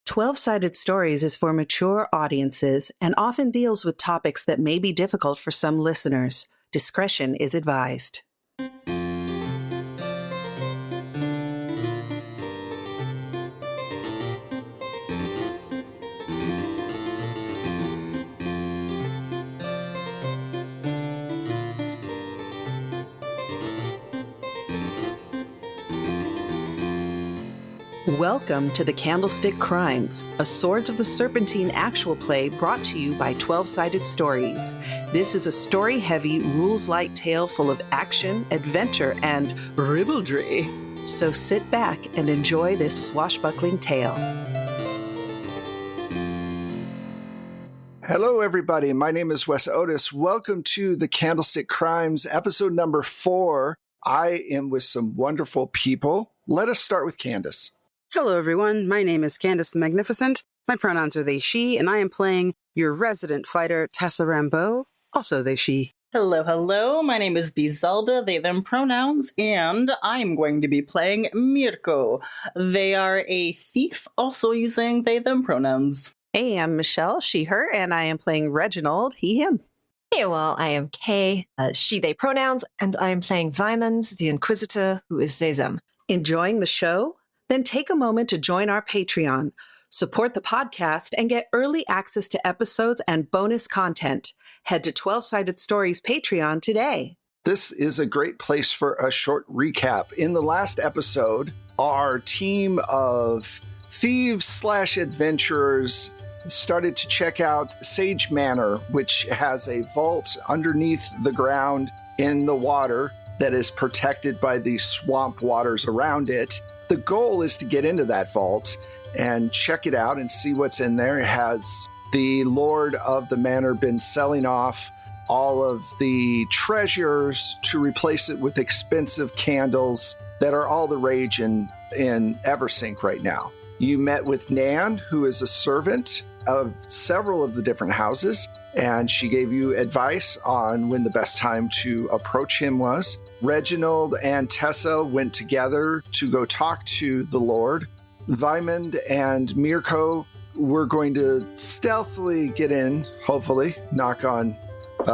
12-Sided Stories is for mature audiences and often deals with topics that may be difficult for some listeners. Discretion is advised. Welcome to the Candlestick Crimes, a Swords of the Serpentine actual play brought to you by 12-Sided Stories. This is a story-heavy, rules-light tale full of action, adventure, and ribaldry. So sit back and enjoy this swashbuckling tale. Hello, everybody. My name is Wes Otis. Welcome to the Candlestick Crimes, episode number 4. I am with some wonderful people. Let us start with Candace. Hello, everyone. My name is Candace the Magnificent. My pronouns are they, she, and I am playing your resident fighter, Tessa Rambeau, also they, she. Hello. My name is Bizelda, they, them pronouns, and I'm going to be playing Mirko. They are a thief, also using they, them pronouns. Hey, I'm Michelle, she, her, and I am playing Reginald, he, him. Hey, well, I am Kay, she, they pronouns, and I am playing Vymond, the Inquisitor, who is they, them. Enjoying the show? Then take a moment to join our Patreon, support the podcast, and get early access to episodes and bonus content. Head to 12-Sided Stories Patreon today. This is a great place for a short recap. In the last episode, our team of thieves/adventurers started to check out Sage Manor, which has a vault underneath the ground in the water that is protected by the swamp waters around it. The goal is to get into that vault and check it out and see what's in there. Has the Lord of the Manor been selling off all of the treasures to replace it with expensive candles that are all the rage in Eversink right now? You met with Nan, who is a servant of several of the different houses, and she gave you advice on when the best time to approach him was. Reginald and Tessa went together to go talk to the Lord. Vymond and Mirko were going to stealthily get in, hopefully, knock on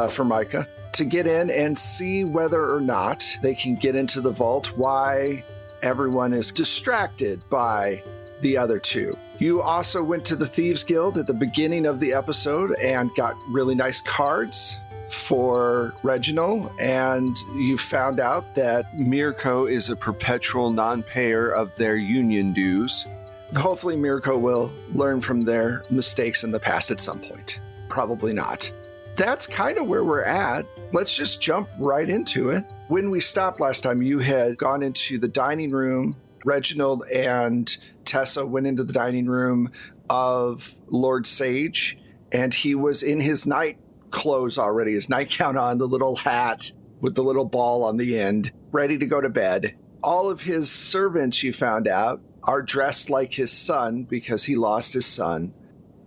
Formica, to get in and see whether or not they can get into the vault, why everyone is distracted by the other two. You also went to the Thieves Guild at the beginning of the episode and got really nice cards for Reginald, and you found out that Mirko is a perpetual non-payer of their union dues. Hopefully Mirko will learn from their mistakes in the past at some point. Probably not. That's kind of where we're at. Let's just jump right into it. When we stopped last time, you had gone into the dining room. Reginald and Tessa went into the dining room of Lord Sage, and he was in his night clothes already, his nightgown on, the little hat with the little ball on the end, ready to go to bed. All of his servants, you found out, are dressed like his son because he lost his son.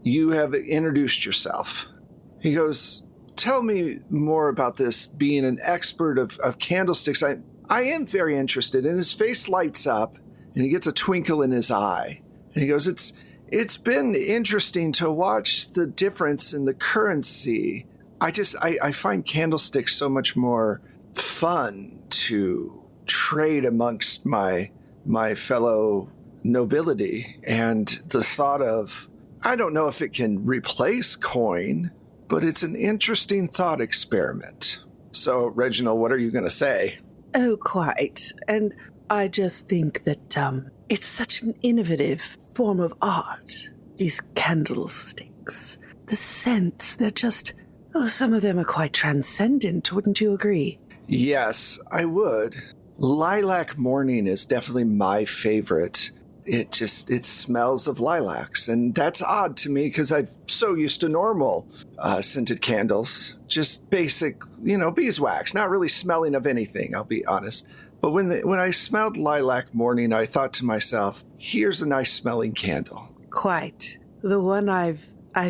You have introduced yourself. He goes, tell me more about this, being an expert of candlesticks. I am very interested. And his face lights up and he gets a twinkle in his eye. And he goes, it's been interesting to watch the difference in the currency. I find candlesticks so much more fun to trade amongst my fellow nobility. And the thought of, I don't know if it can replace coin, but it's an interesting thought experiment. So, Reginald, what are you going to say? Oh, quite. And I just think that it's such an innovative form of art. These candlesticks. The scents, they're just... Oh, some of them are quite transcendent, wouldn't you agree? Yes, I would. Lilac Morning is definitely my favorite. It smells of lilacs, and that's odd to me because I'm so used to normal scented candles. Just basic, beeswax, not really smelling of anything, I'll be honest. But when I smelled Lilac Morning, I thought to myself, here's a nice smelling candle. Quite. The one I've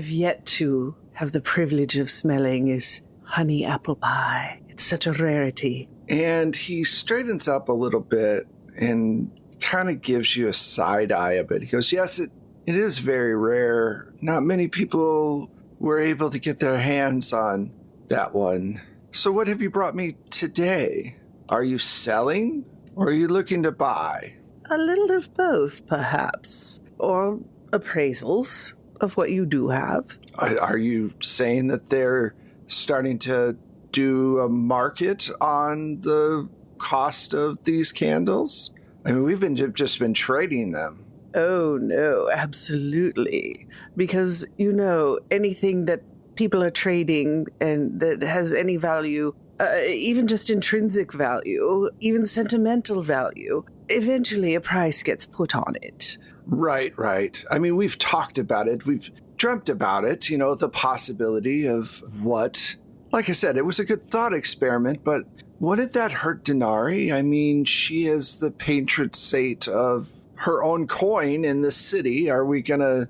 yet to have the privilege of smelling is honey apple pie. It's such a rarity. And he straightens up a little bit and kind of gives you a side eye a bit. He goes, yes, It is very rare. Not many people were able to get their hands on that one. So what have you brought me today? Are you selling or are you looking to buy? A little of both, perhaps. Or appraisals of what you do have. Are you saying that they're starting to do a market on the cost of these candles? I mean, we've just been trading them. Oh, no, absolutely. Because, anything that people are trading and that has any value, even just intrinsic value, even sentimental value, eventually a price gets put on it. Right. I mean, we've talked about it. We've dreamt about it, the possibility of what. Like I said, it was a good thought experiment, but wouldn't that hurt Denari? I mean, she is the patron saint of her own coin in this city. Are we gonna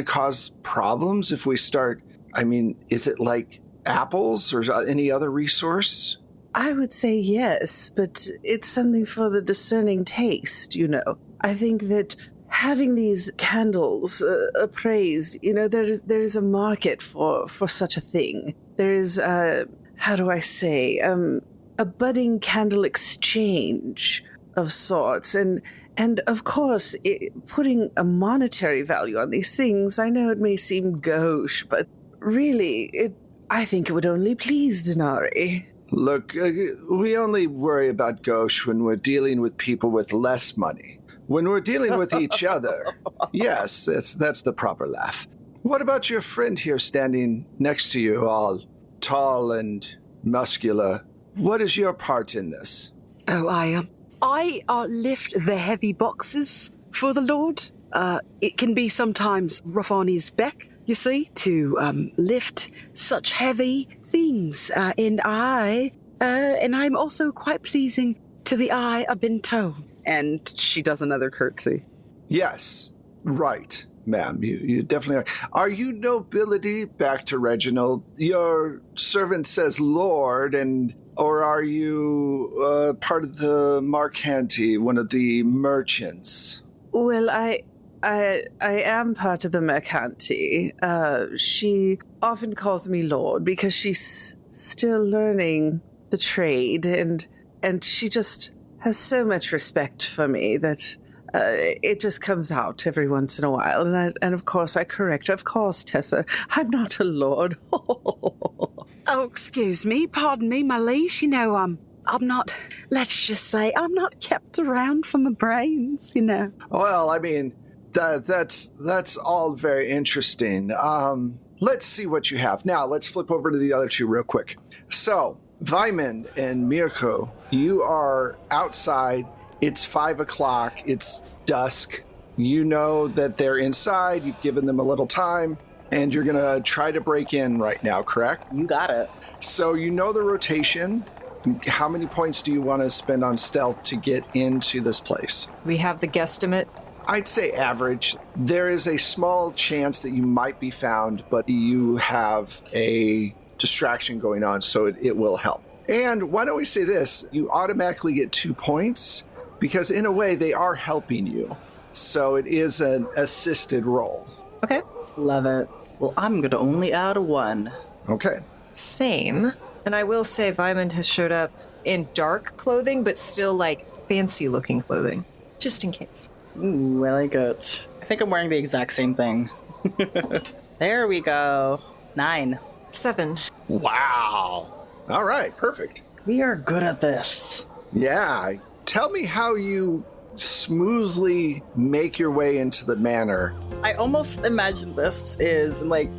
cause problems if we start? I mean, is it like apples or any other resource? I would say yes, but it's something for the discerning taste, I think that having these candles appraised, there is a market for such a thing. There is, a budding candle exchange of sorts. And of course, putting a monetary value on these things, I know it may seem gauche, but really, I think it would only please Denari. Look, we only worry about gauche when we're dealing with people with less money. When we're dealing with each other, yes, that's the proper laugh. What about your friend here standing next to you, all tall and muscular? What is your part in this? Oh, I lift the heavy boxes for the Lord. It can be sometimes rough on his back, you see, to lift such heavy things. And I'm also quite pleasing to the eye, I've been told. And she does another curtsy. Yes, right, ma'am. You definitely are. Are you nobility? Back to Reginald. Your servant says lord, or are you part of the Marcanti, one of the merchants? Well, I am part of the Mercanti. She often calls me Lord because she's still learning the trade, and she just has so much respect for me that it just comes out every once in a while. And of course I correct her. Of course, Tessa, I'm not a lord. Oh, excuse me, pardon me, my liege. I'm not, let's just say, I'm not kept around for my brains, Well, I mean, that's all very interesting. Let's see what you have. Now, let's flip over to the other two real quick. So, Vyman and Mirko, you are outside. It's 5 o'clock. It's dusk. You know that they're inside. You've given them a little time, and you're going to try to break in right now, correct? You got it. So you know the rotation. How many points do you want to spend on stealth to get into this place? We have the guesstimate. I'd say average. There is a small chance that you might be found, but you have a distraction going on, so it will help. And why don't we say this? You automatically get 2 points because in a way they are helping you. So it is an assisted roll. Okay. Love it. Well, I'm going to only add a 1. Okay. Same. And I will say Vyman has showed up in dark clothing, but still like fancy looking clothing, just in case. Ooh, I like it. I think I'm wearing the exact same thing. There we go. 9. 7. Wow. All right, perfect. We are good at this. Yeah. Tell me how you smoothly make your way into the manor. I almost imagine this is like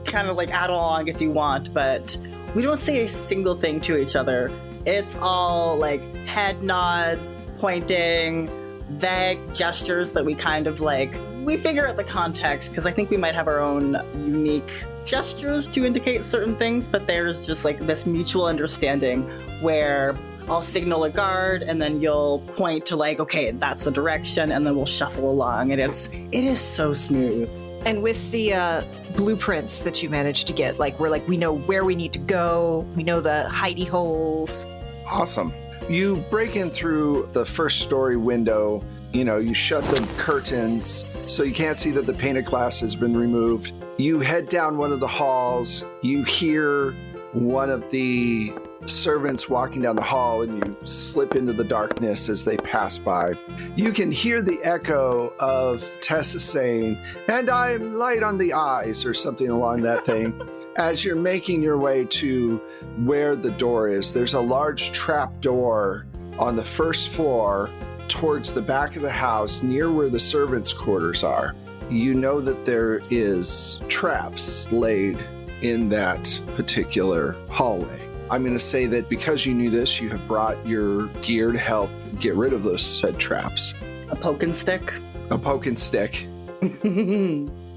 kind of like add along if you want, but we don't say a single thing to each other. It's all like head nods, pointing, vague gestures that we kind of like, we figure out the context because I think we might have our own unique gestures to indicate certain things, but there's just like this mutual understanding where I'll signal a guard and then you'll point to like, okay, that's the direction, and then we'll shuffle along, and it is so smooth. And with the blueprints that you managed to get, like we know where we need to go, we know the hidey holes. Awesome. You break in through the first story window. You shut the curtains so you can't see that the painted glass has been removed. You head down one of the halls. You hear one of the servants walking down the hall, and you slip into the darkness as they pass by. You can hear the echo of Tessa saying, "And I'm light on the eyes," or something along that thing. As you're making your way to where the door is, there's a large trap door on the first floor towards the back of the house near where the servants' quarters are. You know that there is traps laid in that particular hallway. I'm going to say that because you knew this, you have brought your gear to help get rid of those said traps. A poke and stick. A poke and stick.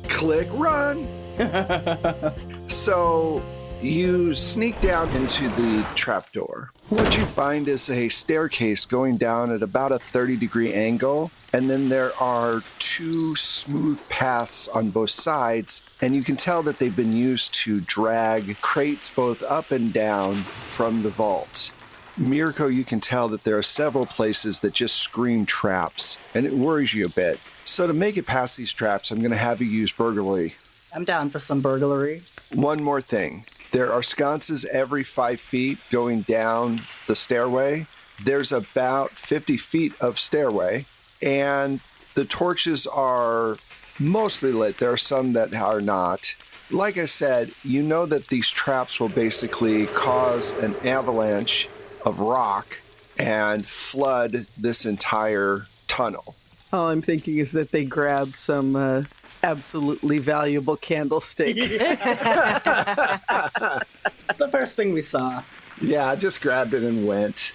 Click, run! So you sneak down into the trapdoor. What you find is a staircase going down at about a 30-degree angle, and then there are two smooth paths on both sides, and you can tell that they've been used to drag crates both up and down from the vault. Mirko, you can tell that there are several places that just scream traps, and it worries you a bit. So to make it past these traps, I'm going to have you use burglary. I'm down for some burglary. One more thing. There are sconces every 5 feet going down the stairway. There's about 50 feet of stairway, and the torches are mostly lit. There are some that are not. Like I said, you know that these traps will basically cause an avalanche of rock and flood this entire tunnel. All I'm thinking is that they grabbed some absolutely valuable candlestick. The first thing we saw. Yeah, I just grabbed it and went.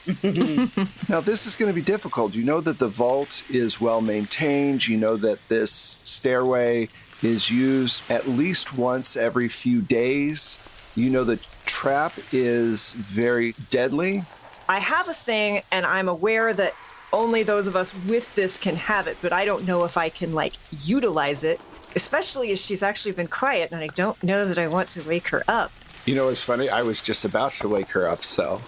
Now, this is going to be difficult. You know that the vault is well maintained. You know that this stairway is used at least once every few days. You know the trap is very deadly. I have a thing, and I'm aware that only those of us with this can have it, but I don't know if I can, utilize it, especially as she's actually been quiet, and I don't know that I want to wake her up. You know, it's funny. I was just about to wake her up, so.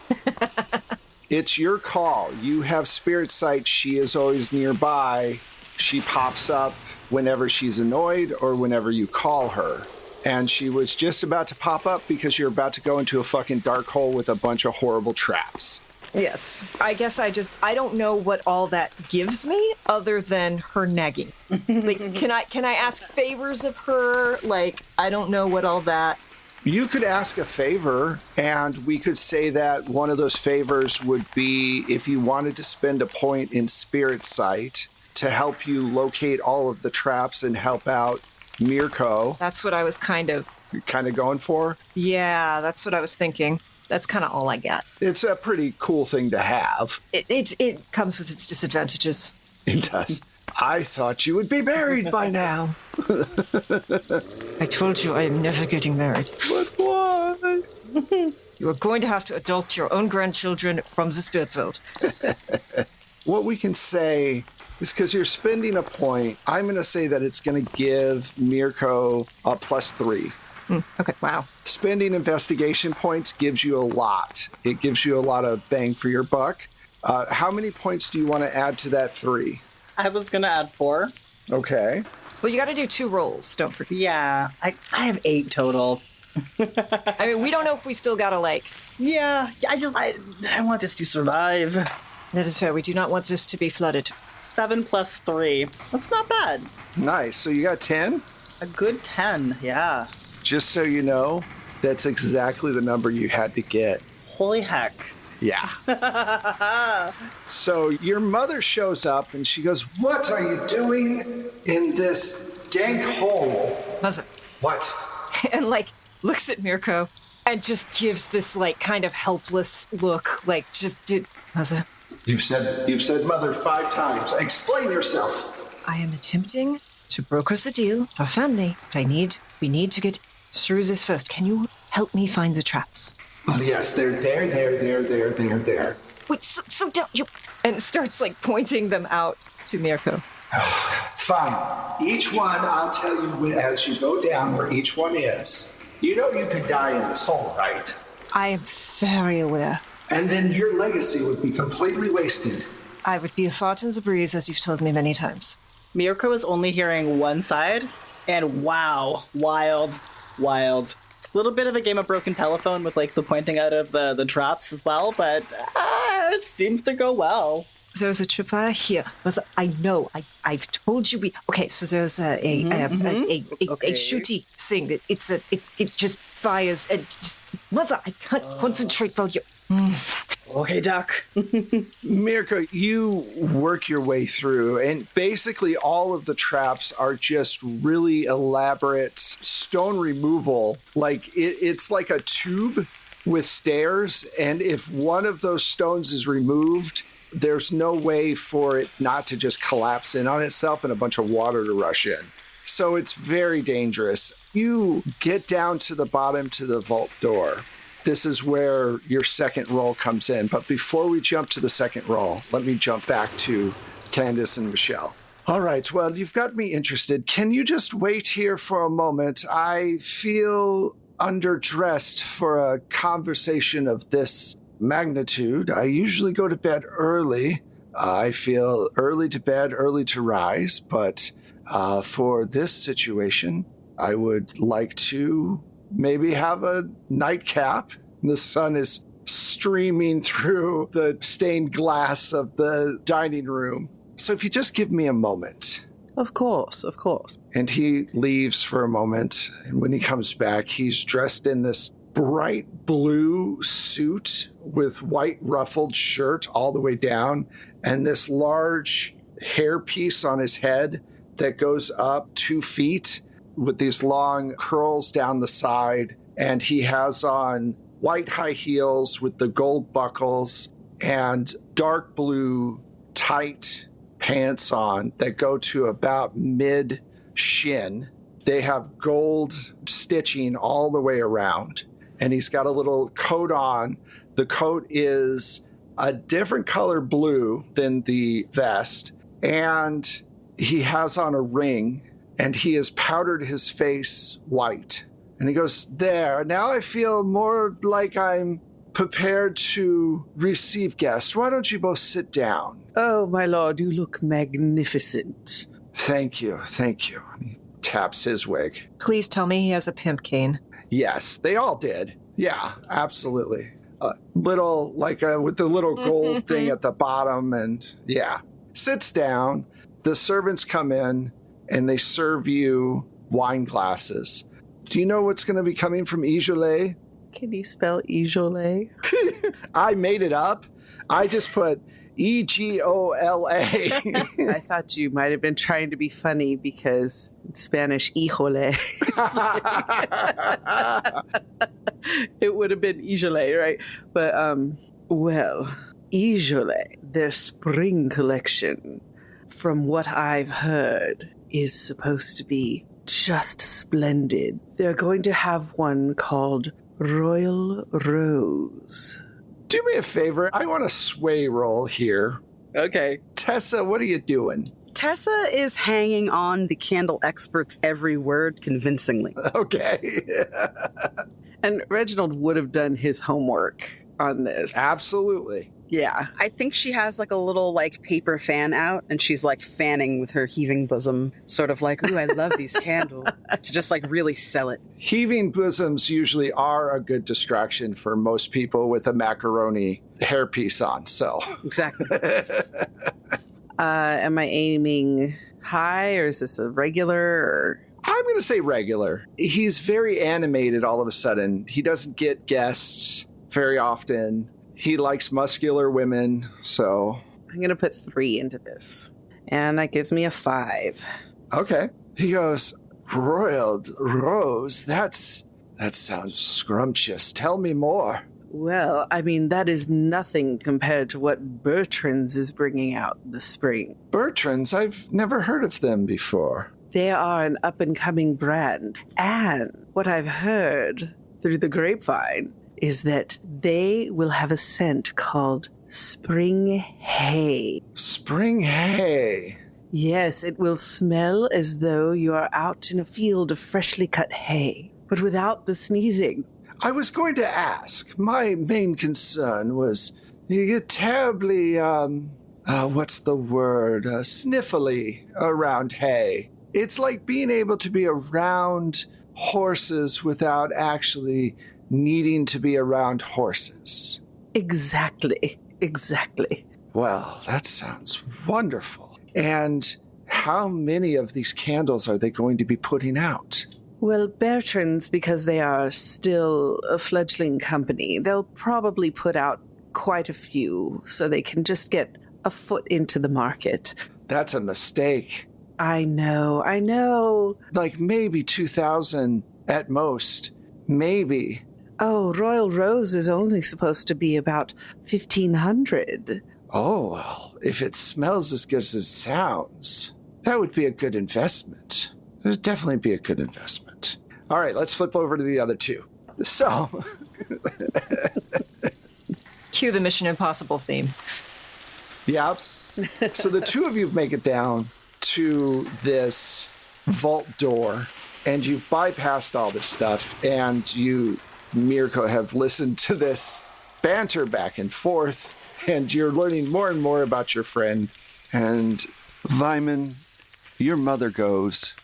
It's your call. You have spirit sight. She is always nearby. She pops up whenever she's annoyed or whenever you call her. And she was just about to pop up because you're about to go into a fucking dark hole with a bunch of horrible traps. Yes, I guess I don't know what all that gives me other than her nagging. Can I ask favors of her? I don't know what all that. You could ask a favor, and we could say that one of those favors would be if you wanted to spend a point in spirit sight to help you locate all of the traps and help out Mirko. That's what I was kind of going for? Yeah, that's what I was thinking. That's kind of all I got. It's a pretty cool thing to have. It comes with its disadvantages. It does. I thought you would be married by now. I told you I am never getting married. But why? You are going to have to adopt your own grandchildren from the spirit world. What we can say is because you're spending a point, I'm going to say that it's going to give Mirko a +3. Okay, wow. Spending investigation points gives you a lot. It gives you a lot of bang for your buck. How many points do you want to add to that 3? I was going to add 4. Okay. Well, you got to do 2 rolls, don't forget. Yeah, I have 8 total. I mean, we don't know if we still got to, Yeah, I want this to survive. That is fair. We do not want this to be flooded. 7 plus 3. That's not bad. Nice. So you got 10? A good 10, yeah. Just so you know, that's exactly the number you had to get. Holy heck. Yeah. So your mother shows up and she goes, "What are you doing in this dank hole?" Mother. What? And, looks at Mirko and just gives this, kind of helpless look, Mother. You've said mother 5 times. Explain yourself. I am attempting to broker the deal with our family, but we need to get through this first. Can you help me find the traps? Oh, yes, they're there. Wait, so don't you... And starts, pointing them out to Mirko. Fine. Each one, I'll tell you as you go down where each one is. You know you could die in this hole, right? I am very aware. And then your legacy would be completely wasted. I would be a fart in the breeze, as you've told me many times. Mirko is only hearing one side, and wow, wild. A little bit of a game of broken telephone with like the pointing out of the traps as well, but it seems to go well. There's a tripwire here. I know. I've told you. Okay, so there's a shooty thing. It just fires and just. Mother, I can't concentrate while you. Okay, Doc. Mirko, you work your way through, and basically all of the traps are just really elaborate stone removal. Like it's like a tube with stairs, and if one of those stones is removed, there's no way for it not to just collapse in on itself and a bunch of water to rush in. So it's very dangerous. You get down to the bottom to the vault door. This is where your second roll comes in. But before we jump to the second roll, let me jump back to Candace and Michelle. All right, well, you've got me interested. Can you just wait here for a moment? I feel underdressed for a conversation of this magnitude. I usually go to bed early. I feel early to bed, early to rise. But for this situation, I would like to maybe have a nightcap. The sun is streaming through the stained glass of the dining room. So if you just give me a moment. Of course. And he leaves for a moment. And when he comes back, he's dressed in this bright blue suit with white ruffled shirt all the way down and this large hairpiece on his head that goes up 2 feet with these long curls down the side. And he has on white high heels with the gold buckles and dark blue tight pants on that go to about mid shin. They have gold stitching all the way around. And he's got a little coat on. The coat is a different color blue than the vest. And he has on a ring. And he has powdered his face white. And he goes, there, now I feel more like I'm prepared to receive guests. Why don't you both sit down? Oh, my lord, you look magnificent. Thank you. He taps his wig. Please tell me he has a pimp cane. Yes, they all did. Yeah, absolutely. Little, like with the little gold thing at the bottom. And yeah, sits down. The servants come in. And they serve you wine glasses. Do you know what's going to be coming from Ijolet? Can you spell Ijolet? I made it up. I just put Egola. I thought you might have been trying to be funny because in Spanish, híjole. It would have been Ijolet, right? But, well, Ijolet, their spring collection, from what I've heard, is supposed to be just splendid. They're going to have one called Royal Rose. Do me a favor. I want a sway roll here. Okay. Tessa, what are you doing? Tessa is hanging on the candle expert's every word convincingly. Okay. And Reginald would have done his homework on this. Absolutely. Yeah. I think she has like a little like paper fan out and she's like fanning with her heaving bosom, sort of like, ooh, I love these candles, to just like really sell it. Heaving bosoms usually are a good distraction for most people with a macaroni hairpiece on, so. Exactly. Am I aiming high or is this a regular or? I'm going to say regular. He's very animated all of a sudden. He doesn't get guests very often. He likes muscular women, so. I'm going to put 3 into this. And that gives me a 5. Okay. He goes, Royal Rose, that sounds scrumptious. Tell me more. Well, I mean, that is nothing compared to what Bertrand's is bringing out this spring. Bertrand's? I've never heard of them before. They are an up-and-coming brand. And what I've heard through the grapevine is that they will have a scent called Spring Hay. Spring Hay? Yes, it will smell as though you are out in a field of freshly cut hay, but without the sneezing. I was going to ask. My main concern was you get terribly what's the word? Sniffly around hay. It's like being able to be around horses without actually needing to be around horses. Exactly. Well, that sounds wonderful. And how many of these candles are they going to be putting out? Well, Bertrand's, because they are still a fledgling company, they'll probably put out quite a few so they can just get a foot into the market. That's a mistake. I know. Like maybe 2,000 at most. Maybe. Oh, Royal Rose is only supposed to be about 1,500. Oh, well, if it smells as good as it sounds, that would be a good investment. It would definitely be a good investment. All right, let's flip over to the other two. So, Cue the Mission Impossible theme. yeah. So the two of you make it down to this vault door, and you've bypassed all this stuff, and you, Mirko, have listened to this banter back and forth, and you're learning more and more about your friend. And Vyman, your mother goes,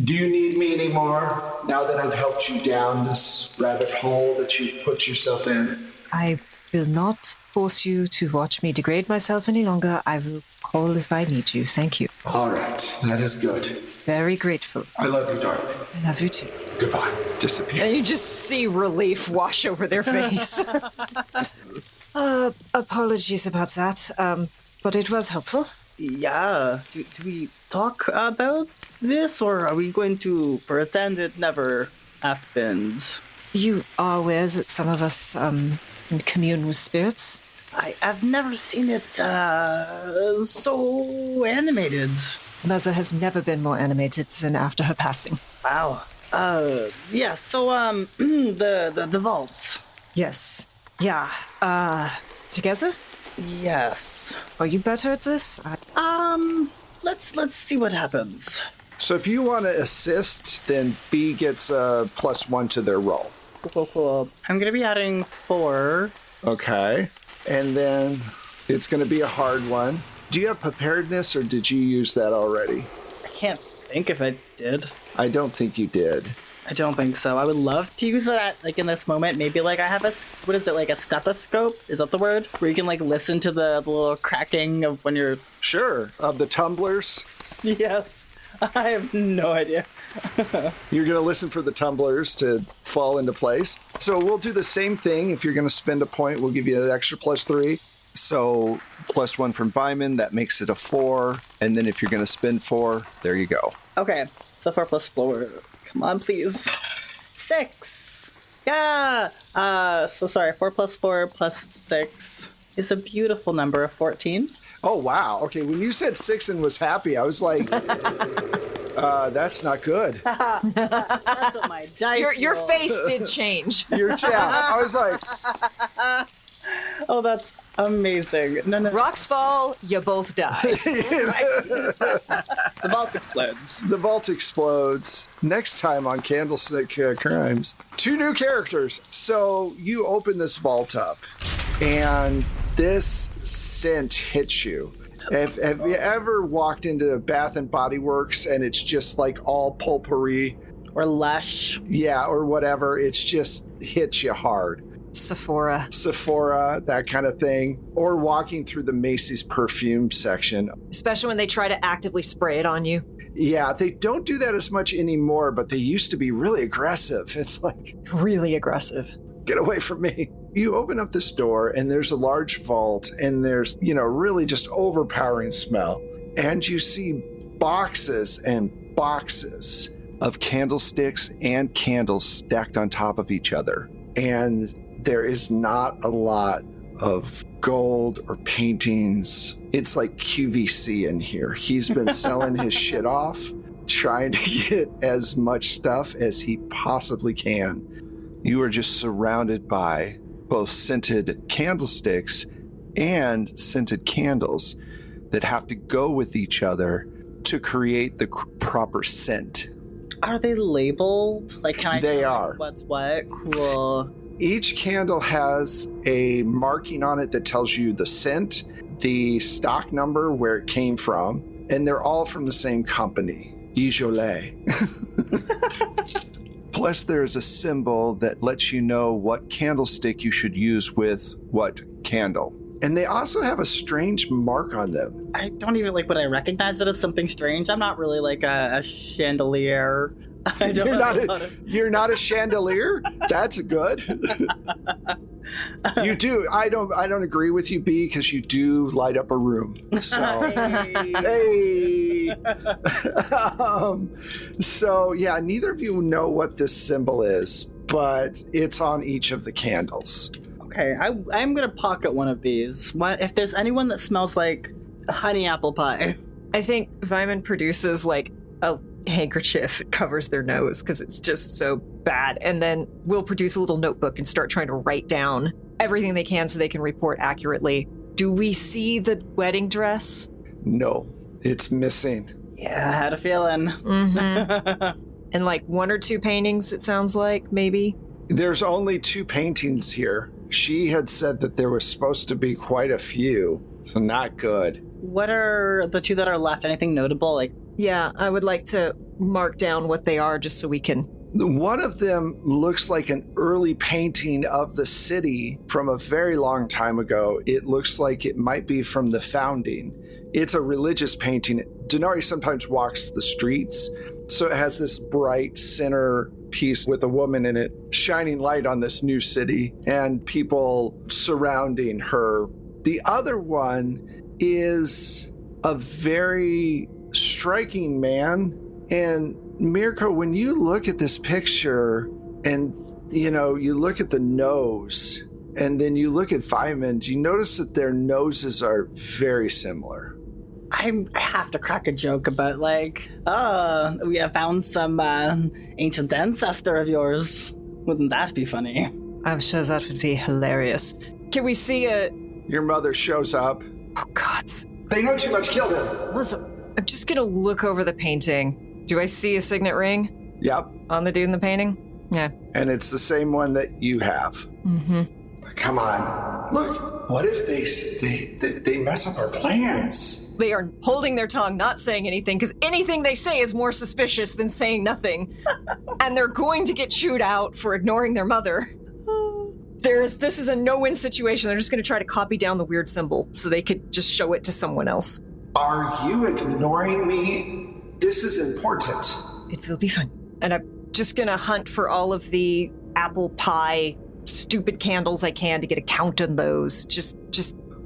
Do you need me anymore now that I've helped you down this rabbit hole that you've put yourself in? I will not force you to watch me degrade myself any longer. I will call if I need you. Thank you. All right, that is good. Very grateful. I love you, darling. I love you too. Goodbye. Disappear. And you just see relief wash over their face. Apologies about that, but it was helpful. Yeah. Do we talk about this, or are we going to pretend it never happened? You are aware that some of us commune with spirits? I've never seen it so animated. Mother has never been more animated than after her passing. Wow. Yeah, so, the vault. Yes. Yeah. Together? Yes. Are you better at this? Let's see what happens. So if you want to assist, then B gets a +1 to their roll. Cool. I'm gonna be adding 4. Okay. And then it's going to be a hard one. Do you have preparedness, or did you use that already? I can't think if I did. I don't think you did. I don't think so. I would love to use that, like, in this moment. Maybe, like, I have what is it, like a stethoscope? Is that the word? Where you can, like, listen to the little cracking of when you're... Sure. Of the tumblers. Yes. I have no idea. You're going to listen for the tumblers to fall into place. So we'll do the same thing. If you're going to spend a point, we'll give you an extra +3. so +1 from Vyman, that makes it a 4. And then if you're going to spend 4, there you go. Okay. So 4 + 4. Come on, please. 6. Yeah. So sorry. 4 + 4 + 6 is a beautiful number of 14. Oh, wow. Okay, when you said 6 and was happy, I was like, that's not good. That's what my dice Your roll. face did change. I was like, Oh, that's amazing. No. Rocks fall, you both die. The vault explodes. the vault explodes. Next time on Candlestick Crimes. 2 new characters. So you open this vault up, and this scent hits you. Have you ever walked into Bath and Body Works and it's just like all potpourri? Or Lush. Yeah, or whatever. It's just hits you hard. Sephora, that kind of thing. Or walking through the Macy's perfume section. especially when they try to actively spray it on you. Yeah, they don't do that as much anymore, but they used to be really aggressive. It's like, Really aggressive. get away from me. You open up this door and there's a large vault and there's, really just overpowering smell. And you see boxes and boxes Of candlesticks and candles stacked on top of each other. and there is not a lot of gold or paintings. It's like QVC in here. He's been selling his shit off, trying to get as much stuff as he possibly can. You are just surrounded by both scented candlesticks and scented candles that have to go with each other to create the proper scent. Are they labeled? Like, can I They tell are. what's what? Cool. Each candle has a marking on it that tells you the scent, the stock number where it came from, and they're all from the same company, Ijolet. Plus, there's a symbol that lets you know what candlestick you should use with what candle. And they also have a strange mark on them. I don't even like, would I recognize it as something strange? I'm not really like a chandelier. I don't You're not a chandelier? That's good. You do. I don't agree with you, B, because you do light up a room. So, hey. So yeah, neither of you know what this symbol is, but it's on each of the candles. Okay, I'm gonna pocket one of these. If there's anyone that smells like honey apple pie? I think Vyman produces like a handkerchief, it covers their nose because it's just so bad, and then we'll produce a little notebook and start trying to write down everything they can so they can report accurately. Do we see the wedding dress? No, it's missing. Yeah, I had a feeling. Mm-hmm. And like 1 or 2 paintings, it sounds like, maybe? There's only 2 paintings here. She had said that there was supposed to be quite a few, so not good. What are the 2 that are left? Anything notable? Like, yeah, I would like to mark down what they are just so we can... One of them looks like an early painting of the city from a very long time ago. It looks like it might be from the founding. It's a religious painting. Denari sometimes walks the streets, so it has this bright center piece with a woman in it, shining light on this new city, and people surrounding her. The other one is a very striking man. And Mirko, when you look at this picture and, you look at the nose and then you look at Vyman, you notice that their noses are very similar. I have to crack a joke about we have found some ancient ancestor of yours. Wouldn't that be funny? I'm sure that would be hilarious. Can we see a... Your mother shows up. Oh, God. They know too much killed him. Listen, I'm just gonna look over the painting. Do I see a signet ring? Yep. On the dude in the painting? Yeah. And it's the same one that you have. Mm-hmm. Come on. Look, what if they mess up our plans? They are holding their tongue, not saying anything, because anything they say is more suspicious than saying nothing. And they're going to get chewed out for ignoring their mother. This is a no-win situation. They're just going to try to copy down the weird symbol so they could just show it to someone else. Are you ignoring me? This is important. It will be fun. And I'm just going to hunt for all of the apple pie stupid candles I can to get a count on those. Just...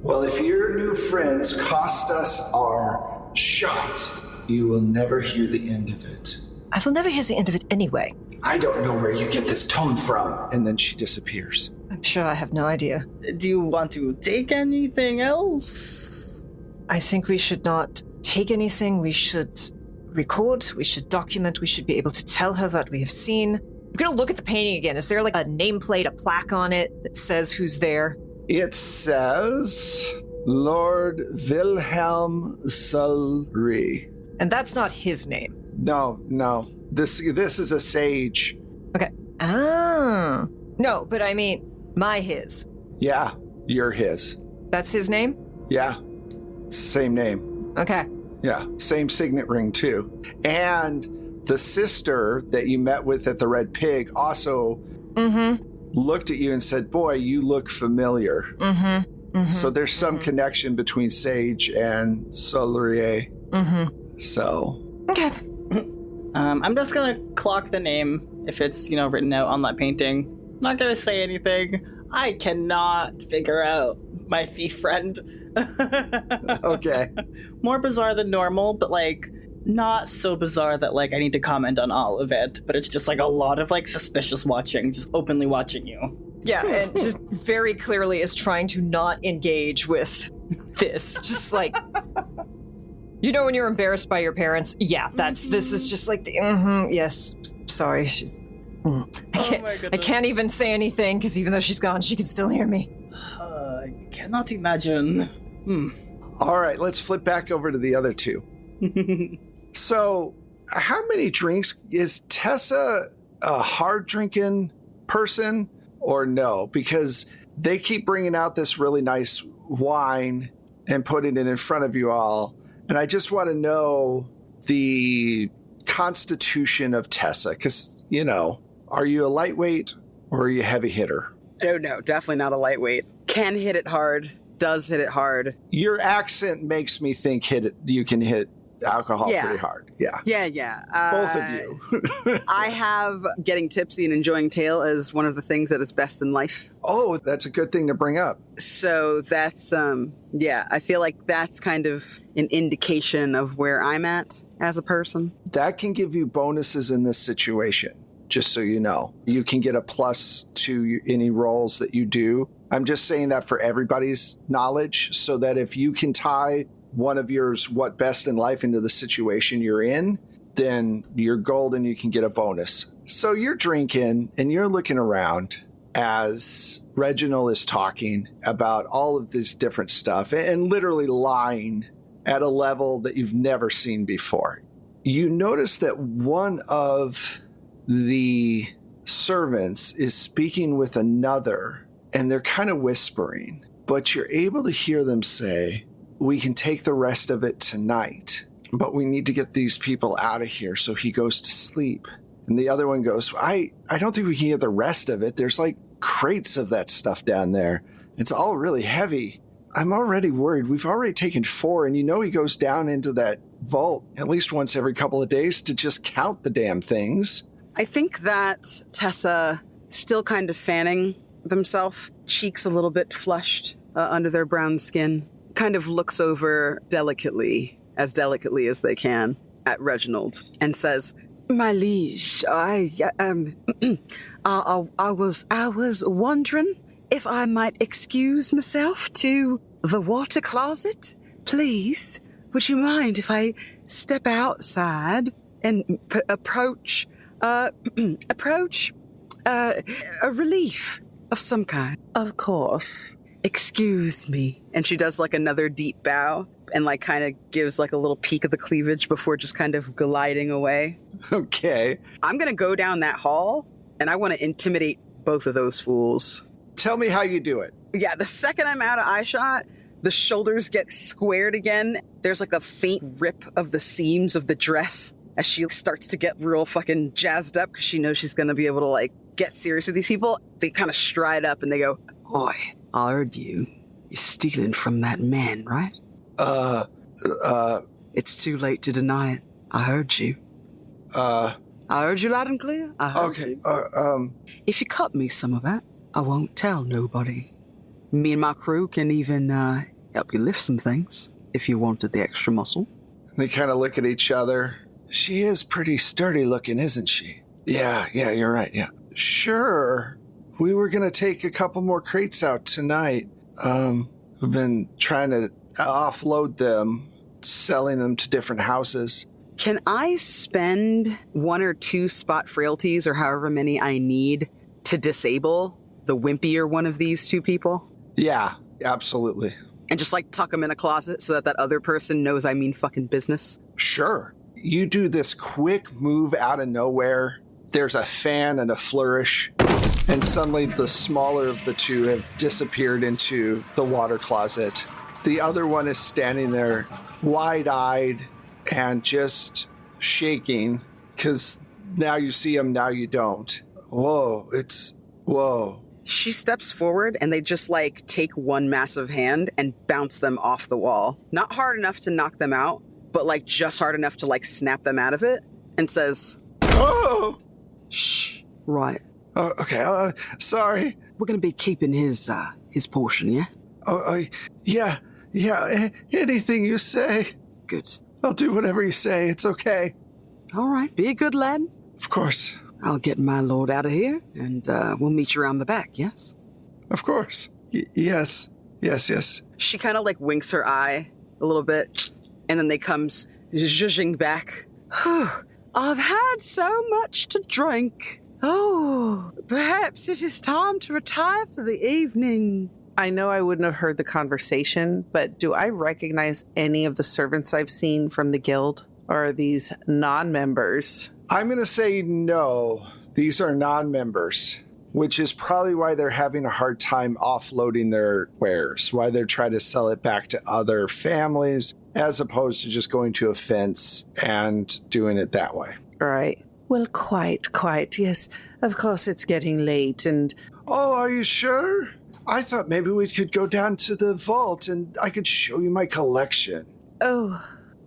Well, if your new friends cost us our shot, you will never hear the end of it. I will never hear the end of it anyway. I don't know where you get this tone from. And then she disappears. I'm sure I have no idea. Do you want to take anything else? I think we should not take anything. We should record. We should document. We should be able to tell her what we have seen. I'm going to look at the painting again. Is there like a nameplate, a plaque on it that says who's there? It says Lord Wilhelm Sulry. And that's not his name. No. This is a sage. Okay. Ah. No, but I mean, his. Yeah, you're his. That's his name? Yeah. Same name. Okay. Yeah, same signet ring too. And the sister that you met with at the Red Pig also looked at you and said, "Boy, you look familiar." So there's some connection between Sage and Solarier. So. Okay. I'm just gonna clock the name if it's, written out on that painting. I'm not gonna say anything. I cannot figure out my thief friend. Okay. More bizarre than normal, but not so bizarre that I need to comment on all of it. But it's just a lot of suspicious watching, just openly watching you. Yeah, and just very clearly is trying to not engage with this. Just when you're embarrassed by your parents. Yeah, this is just yes, sorry, she's... I can't even say anything, because even though she's gone, she can still hear me. I cannot imagine. All right, let's flip back over to the other two. So, how many drinks? Is Tessa a hard drinking person or no? Because they keep bringing out this really nice wine and putting it in front of you all. And I just want to know the constitution of Tessa, because, are you a lightweight or are you a heavy hitter? Oh, no, definitely not a lightweight. Can hit it hard, does hit it hard. Your accent makes me think you can hit alcohol pretty hard. Yeah. Yeah. Both of you. I have getting tipsy and enjoying tail as one of the things that is best in life. Oh, that's a good thing to bring up. So that's, I feel like that's kind of an indication of where I'm at as a person. That can give you bonuses in this situation, just so you know. You can get a plus to any rolls that you do. I'm just saying that for everybody's knowledge, so that if you can tie one of yours what best in life into the situation you're in, then you're golden, you can get a bonus. So you're drinking and you're looking around as Reginald is talking about all of this different stuff and literally lying at a level that you've never seen before. You notice that one of the servants is speaking with another, and they're kind of whispering, but you're able to hear them say, "We can take the rest of it tonight, but we need to get these people out of here." So he goes to sleep. And the other one goes, I don't think we can get the rest of it. There's like crates of that stuff down there. It's all really heavy. I'm already worried. We've already taken 4, and he goes down into that vault at least once every couple of days to just count the damn things. I think that Tessa, still kind of fanning themselves, cheeks a little bit flushed under their brown skin, kind of looks over delicately as they can, at Reginald and says, "My liege, I was wondering if I might excuse myself to the water closet. Please, would you mind if I step outside and approach a relief of some kind?" Of course. "Excuse me." And she does like another deep bow and like kind of gives like a little peek of the cleavage before just kind of gliding away. Okay. I'm going to go down that hall and I want to intimidate both of those fools. Tell me how you do it. Yeah, the second I'm out of eye shot, the shoulders get squared again. There's like a faint rip of the seams of the dress as she starts to get real fucking jazzed up because she knows she's going to be able to like get serious with these people. They kind of stride up and they go, "Boy, I heard you. You're stealing from that man, right?" It's too late to deny it. I heard you. I heard you loud and clear. I heard you. If you cut me some of that, I won't tell nobody. Me and my crew can even help you lift some things if you wanted the extra muscle. They kind of look at each other. She is pretty sturdy looking, isn't she? Yeah, you're right, yeah. Sure. We were going to take a couple more crates out tonight. We've been trying to offload them, selling them to different houses. Can I spend 1 or 2 spot frailties or however many I need to disable the wimpier one of these 2 people? Yeah, absolutely. And just like tuck them in a closet so that other person knows I mean fucking business? Sure. You do this quick move out of nowhere. There's a fan and a flourish, and suddenly the smaller of the 2 have disappeared into the water closet. The other one is standing there wide-eyed and just shaking because now you see him, now you don't. Whoa. She steps forward and they just like take one massive hand and bounce them off the wall. Not hard enough to knock them out, but like just hard enough to like snap them out of it, and says, "Oh! Shh, right. Oh, okay, sorry. We're gonna be keeping his portion, yeah?" Yeah, anything you say. Good. I'll do whatever you say, it's okay. All right, be a good lad. Of course. I'll get my lord out of here, and we'll meet you around the back, yes? Of course. Yes. She kind of like winks her eye a little bit, and then they come zhuzhing back. I've had so much to drink. Oh, perhaps it is time to retire for the evening. I know I wouldn't have heard the conversation, but do I recognize any of the servants I've seen from the guild? Or are these non-members? I'm going to say no. These are non-members. which is probably why they're having a hard time offloading their wares, why they're trying to sell it back to other families as opposed to just going to a fence and doing it that way. Right. Well, quite. Yes, of course it's getting late and... Oh, are you sure? I thought maybe we could go down to the vault and I could show you my collection. Oh,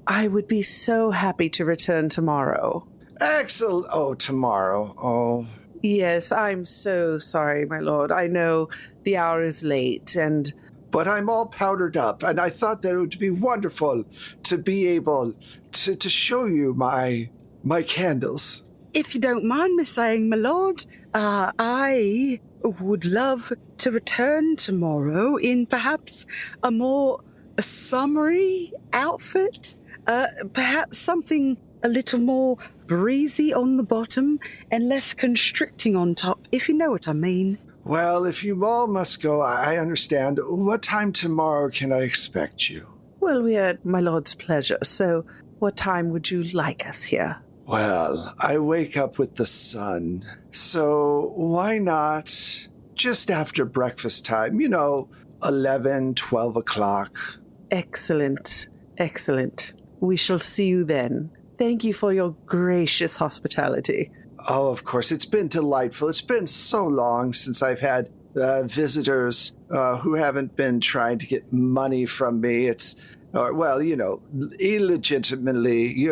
I would be so happy to return tomorrow. Excellent. Oh, tomorrow. Oh. Yes, I'm so sorry, my lord. I know the hour is late and... But I'm all powdered up, and I thought that it would be wonderful to be able to show you my candles. If you don't mind me saying, my lord, I would love to return tomorrow in perhaps a more summery outfit. Perhaps something a little more breezy on the bottom and less constricting on top, if you know what I mean. Well, if you all must go, I understand. What time tomorrow can I expect you? Well, we are at my lord's pleasure, so what time would you like us here? Well, I wake up with the sun, so why not just after breakfast time? 11, 12 o'clock. Excellent. We shall see you then. Thank you for your gracious hospitality. Oh, of course. It's been delightful. It's been so long since I've had visitors who haven't been trying to get money from me. Illegitimately.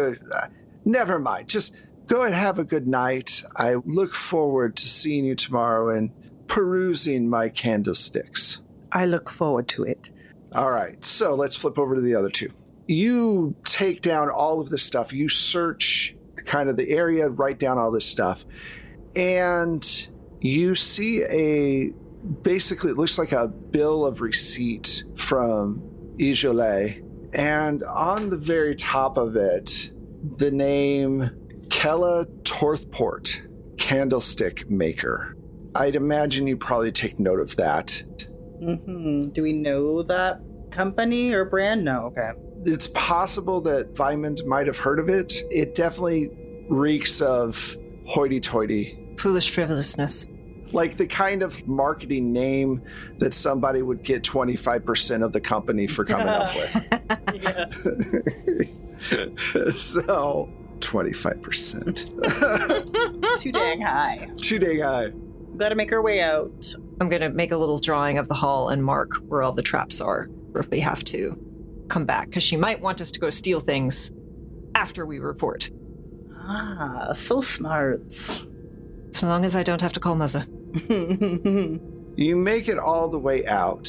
Never mind. Just go and have a good night. I look forward to seeing you tomorrow and perusing my candlesticks. I look forward to it. All right. So let's flip over to the other two. You take down all of this stuff. You search kind of the area, write down all this stuff. And you see basically it looks like a bill of receipt from Ijolet. And on the very top of it, the name Kella Torthport, Candlestick Maker. I'd imagine you probably take note of that. Mm-hmm. Do we know that company or brand? No, okay. It's possible that Vymond might have heard of it. It definitely reeks of hoity-toity. Foolish frivolousness. Like the kind of marketing name that somebody would get 25% of the company for coming up with. Yes. So, 25%. Too dang high. Too dang high. We've got to make our way out. I'm going to make a little drawing of the hall and mark where all the traps are, or if we have to come back, because she might want us to go steal things after we report. Ah, so smart. So long as I don't have to call Muzza. You make it all the way out.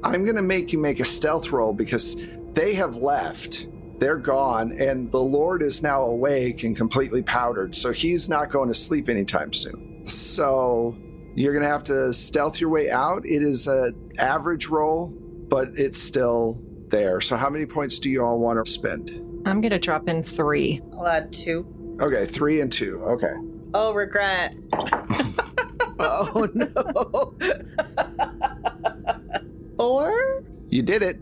I'm going to make you make a stealth roll because they have left. They're gone, and the Lord is now awake and completely powdered, so he's not going to sleep anytime soon. So you're going to have to stealth your way out. It is an average roll, but it's still there. So how many points do you all want to spend? I'm going to drop in 3. I'll add 2. Okay, 3 and 2. Okay. Oh, regret. Oh, no. 4? You did it.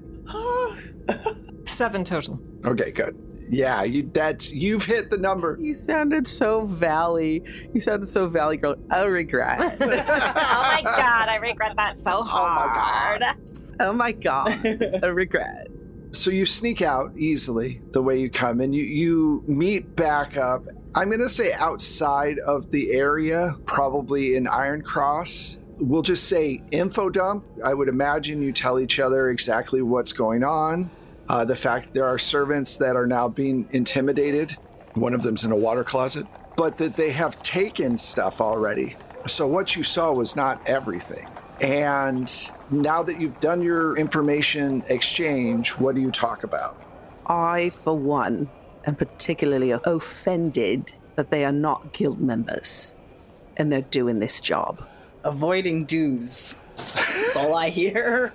7 total. Okay, good. Yeah, you've hit the number. You sounded so Valley. Girl. Oh, regret. Oh my god, I regret that so hard. Oh my god. A regret. So you sneak out easily the way you come, and you meet back up. I'm going to say outside of the area, probably in Iron Cross. We'll just say info dump. I would imagine you tell each other exactly what's going on. The fact there are servants that are now being intimidated. One of them's in a water closet. But that they have taken stuff already. So what you saw was not everything. And now that you've done your information exchange, what do you talk about? I, for one, am particularly offended that they are not guild members. And they're doing this job. Avoiding dues. That's all I hear.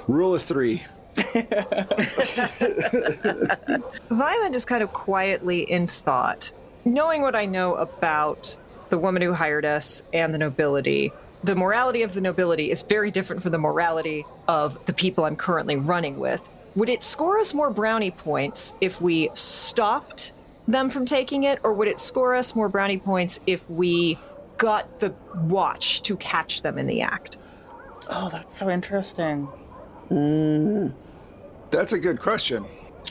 Rule of 3. Violet is kind of quietly in thought. Knowing what I know about the woman who hired us and the nobility, the morality of the nobility is very different from the morality of the people I'm currently running with. Would it score us more brownie points if we stopped them from taking it, or would it score us more brownie points if we got the watch to catch them in the act? Oh, that's so interesting. That's a good question.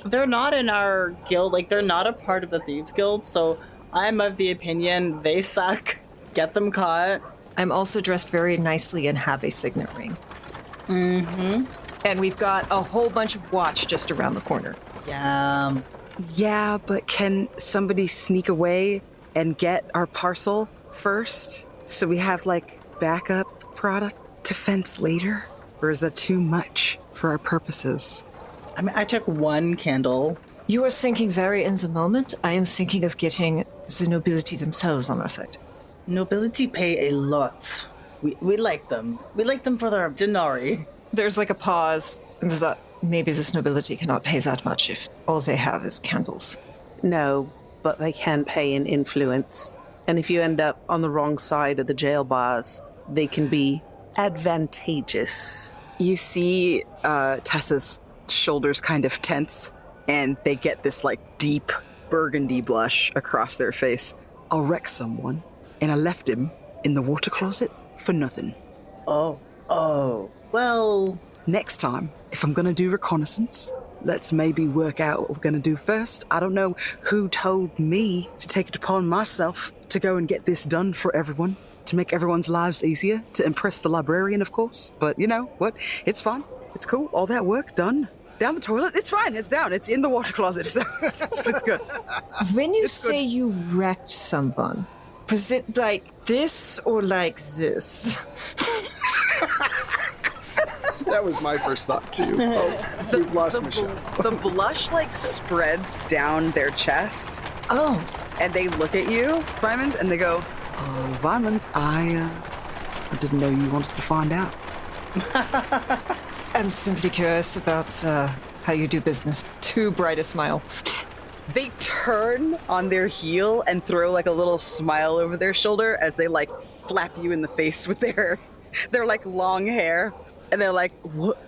They're not in our guild, like, they're not a part of the Thieves Guild, so I'm of the opinion they suck. Get them caught. I'm also dressed very nicely and have a signet ring. Mm-hmm. And we've got a whole bunch of watch just around the corner. Yeah. Yeah, but can somebody sneak away and get our parcel first? So we have, like, backup product to fence later? Or is that too much for our purposes? I mean, I took one candle. You are thinking very in the moment. I am thinking of getting the nobility themselves on our side. Nobility pay a lot. We like them. We like them for their denarii. There's like a pause, and that maybe this nobility cannot pay that much if all they have is candles. No, but they can pay in influence. And if you end up on the wrong side of the jail bars, they can be advantageous. You see Tessa's shoulders kind of tense, and they get this, like, deep burgundy blush across their face. I'll wreck someone, and I left him in the water closet for nothing. Oh. Well, Next time, if I'm gonna do reconnaissance, let's maybe work out what we're gonna do first. I don't know who told me to take it upon myself to go and get this done for everyone, to make everyone's lives easier, to impress the librarian, of course. But you know what? It's fine. It's cool. All that work done. Down the toilet. It's fine. It's down. It's in the water closet. So it's good. When you say you wrecked someone, was it like this or like this? That was my first thought, too. Oh, we've lost Michelle. The blush, like, spreads down their chest, Oh, and they look at you, Raymond, and they go, "Oh, Raymond, I didn't know you wanted to find out." I'm simply curious about how you do business. Too bright a smile. They turn on their heel and throw, like, a little smile over their shoulder as they, like, flap you in the face with their like, long hair. And they're like, "What?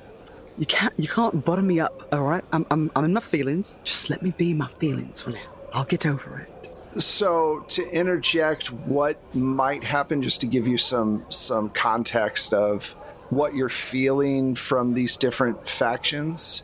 You can't butter me up, all right? I'm in my feelings. Just let me be my feelings for now. I'll get over it." So, to interject what might happen, just to give you some context of what you're feeling from these different factions,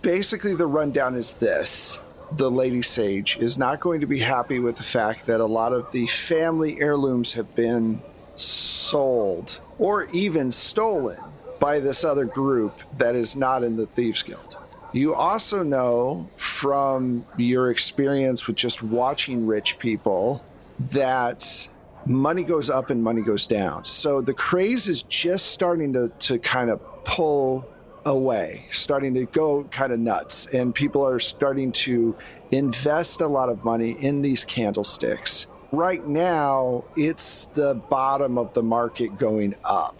basically the rundown is this. The Lady Sage is not going to be happy with the fact that a lot of the family heirlooms have been sold or even stolen by this other group that is not in the Thieves Guild. You also know from your experience with just watching rich people that money goes up and money goes down. So the craze is just starting to kind of pull away, starting to go kind of nuts. And people are starting to invest a lot of money in these candlesticks. Right now, it's the bottom of the market going up.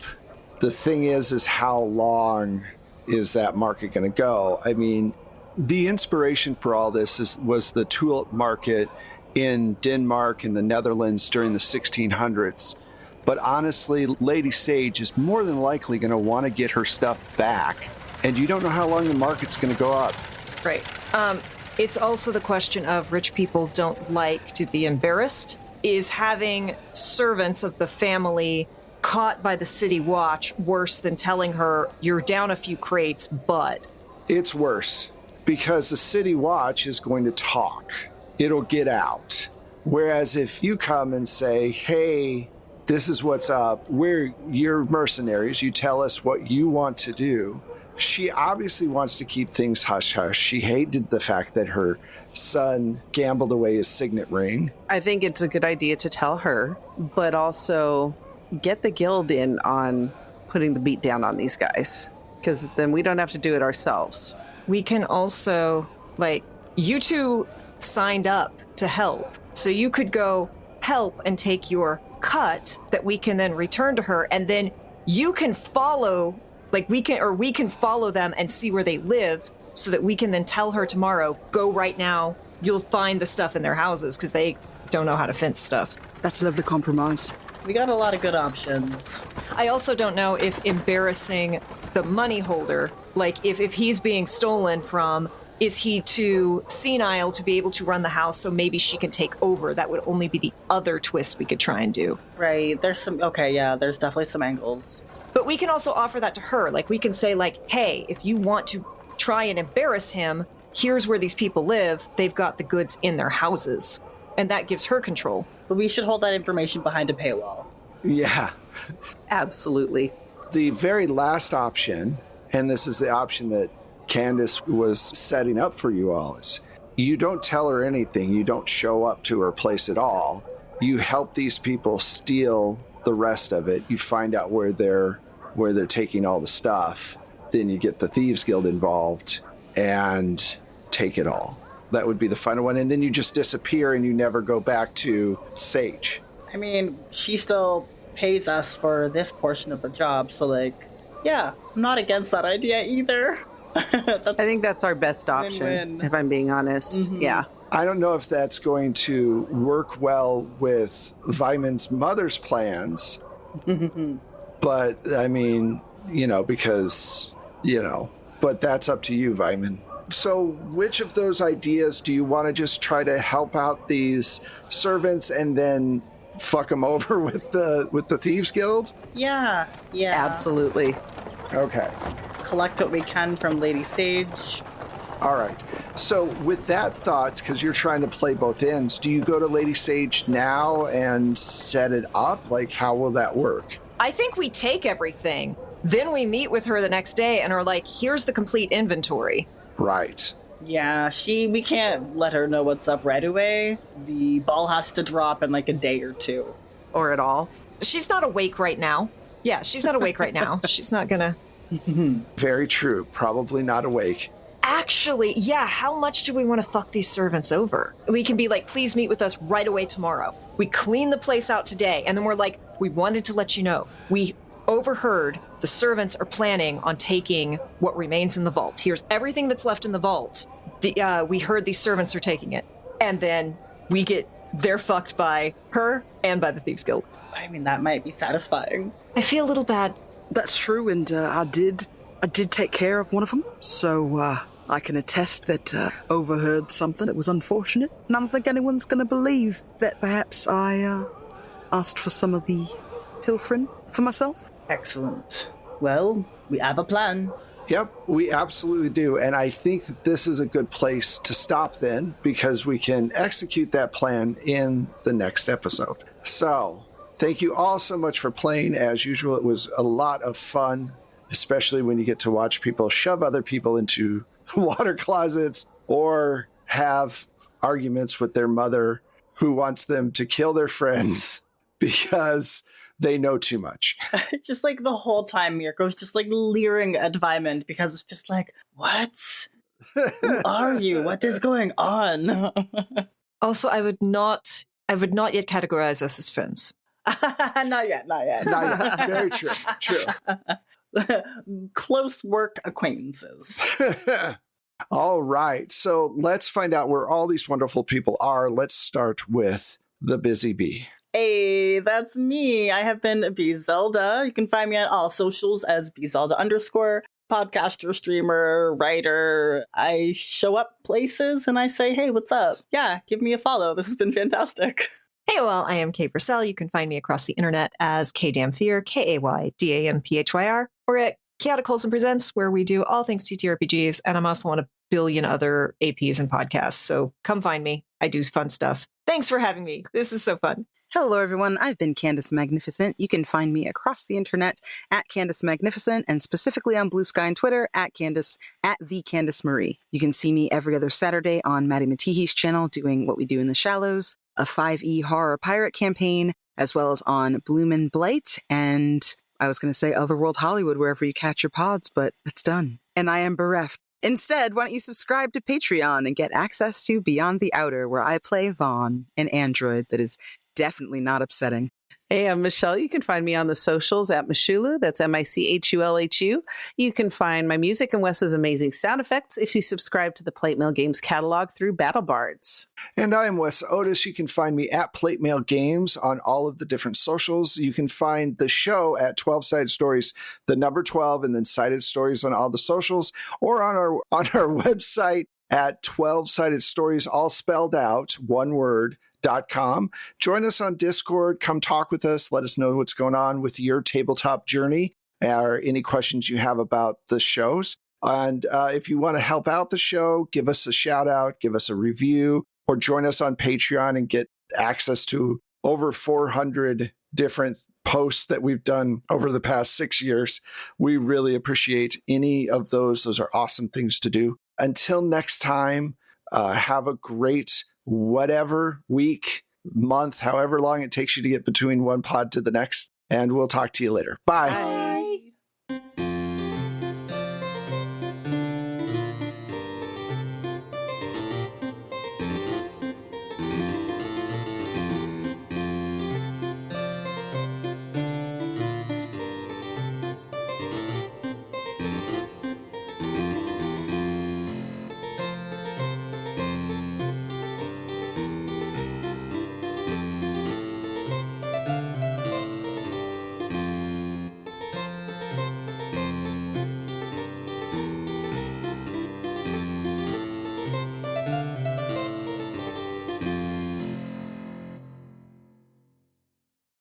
The thing is how long is that market going to go? I mean, the inspiration for all this was the tulip market in Denmark and the Netherlands during the 1600s. But honestly, Lady Sage is more than likely going to want to get her stuff back. And you don't know how long the market's going to go up. Right. It's also the question of rich people don't like to be embarrassed. Is having servants of the family caught by the city watch worse than telling her you're down a few crates, but... It's worse because the city watch is going to talk. It'll get out. Whereas if you come and say, "Hey, this is what's up. We're your mercenaries. You tell us what you want to do." She obviously wants to keep things hush-hush. She hated the fact that her son gambled away his signet ring. I think it's a good idea to tell her, but also get the guild in on putting the beat down on these guys, because then we don't have to do it ourselves. We can also, like, you two signed up to help, so you could go help and take your cut that we can then return to her, and then you can follow, like, we can follow them and see where they live, so that we can then tell her tomorrow, go right now, you'll find the stuff in their houses, because they don't know how to fence stuff. That's a lovely compromise. we got a lot of good options. I also don't know if embarrassing the money holder, like if he's being stolen from, is he too senile to be able to run the house, so maybe she can take over? That would only be the other twist we could try and do. Right. There's definitely some angles. But we can also offer that to her. Like, we can say, like, hey, if you want to try and embarrass him, here's where these people live. They've got the goods in their houses. And that gives her control. But we should hold that information behind a paywall. Yeah. Absolutely. The very last option, and this is the option that Candace was setting up for you all, is you don't tell her anything. You don't show up to her place at all. You help these people steal the rest of it. You find out where they're taking all the stuff. Then you get the Thieves Guild involved and take it all. That would be the final one. And then you just disappear and you never go back to Sage. I mean, she still pays us for this portion of the job, so like, yeah, I'm not against that idea either. I think that's our best option, win-win. if I'm being honest. Mhm. Yeah. I don't know if that's going to work well with Vyman's mother's plans, but I mean, because, but that's up to you, Vyman. So which of those ideas do you want to just try to help out these servants and then fuck them over with the Thieves Guild? Yeah. Absolutely. Okay. Collect what we can from Lady Sage. All right. So with that thought, because you're trying to play both ends, do you go to Lady Sage now and set it up? Like, how will that work? I think we take everything. Then we meet with her the next day and are like, here's the complete inventory. Right. Yeah, we can't let her know what's up right away. The ball has to drop in like a day or two. Or at all. She's not awake right now. Yeah, she's not awake right now. She's not gonna... Very true. Probably not awake. Actually, yeah, how much do we want to fuck these servants over? We can be like, please meet with us right away tomorrow. We clean the place out today, and then we're like, we wanted to let you know. We overheard the servants are planning on taking what remains in the vault. Here's everything that's left in the vault. We heard these servants are taking it. And then they're fucked by her and by the Thieves Guild. I mean, that might be satisfying. I feel a little bad. That's true, and I did take care of one of them, so I can attest that overheard something that was unfortunate, and I don't think anyone's going to believe that perhaps I asked for some of the pilfering for myself. Excellent. Well, we have a plan. Yep, we absolutely do. And I think that this is a good place to stop then, because we can execute that plan in the next episode. So, thank you all so much for playing. As usual, it was a lot of fun, especially when you get to watch people shove other people into water closets or have arguments with their mother who wants them to kill their friends because they know too much. Just like the whole time, Mirko's just like leering at Vyman because it's just like, what? Who are you? What is going on? Also, I would not yet categorize us as friends. Not yet. Not yet. Very true. Close work acquaintances. All right. So let's find out where all these wonderful people are. Let's start with the Busy Bee. Hey, that's me. I have been Bzelda. You can find me on all socials as Bzelda_. Podcaster, streamer, writer. I show up places and I say, hey, what's up? Yeah, give me a follow. This has been fantastic. Hey, well, I am Kay Purcell. You can find me across the internet as KDamphyr, KAYDAMPHYR, or at Chaotic Wholesome Presents, where we do all things TTRPGs, and I'm also on a billion other APs and podcasts, so come find me. I do fun stuff. Thanks for having me. This is so fun. Hello, everyone. I've been Candace Magnificent. You can find me across the internet at Candace Magnificent, and specifically on Blue Sky and Twitter at the Candace Marie. You can see me every other Saturday on Maddie Matihi's channel doing What We Do in the Shallows, a 5e horror pirate campaign, as well as on Bloom and Blight, and I was going to say Otherworld Hollywood wherever you catch your pods, but it's done. And I am bereft. Instead, why don't you subscribe to Patreon and get access to Beyond the Outer, where I play Vaughn, an android that is definitely not upsetting. Hey, I'm Michelle. You can find me on the socials at Michulu. That's Michulhu. You can find my music and Wes's amazing sound effects if you subscribe to the Plate Mail Games catalog through Battle Bards. And I am Wes Otis. You can find me at Plate Mail Games on all of the different socials. You can find the show at 12 Sided Stories, the number 12, and then Sided Stories on all the socials, or on our website, at 12-sided stories, all spelled out, one word, .com. Join us on Discord. Come talk with us. Let us know what's going on with your tabletop journey or any questions you have about the shows. And if you want to help out the show, give us a shout out, give us a review, or join us on Patreon and get access to over 400 different posts that we've done over the past 6 years. We really appreciate any of those. Those are awesome things to do. Until next time, have a great whatever week, month, however long it takes you to get between one pod to the next. And we'll talk to you later. Bye. Bye.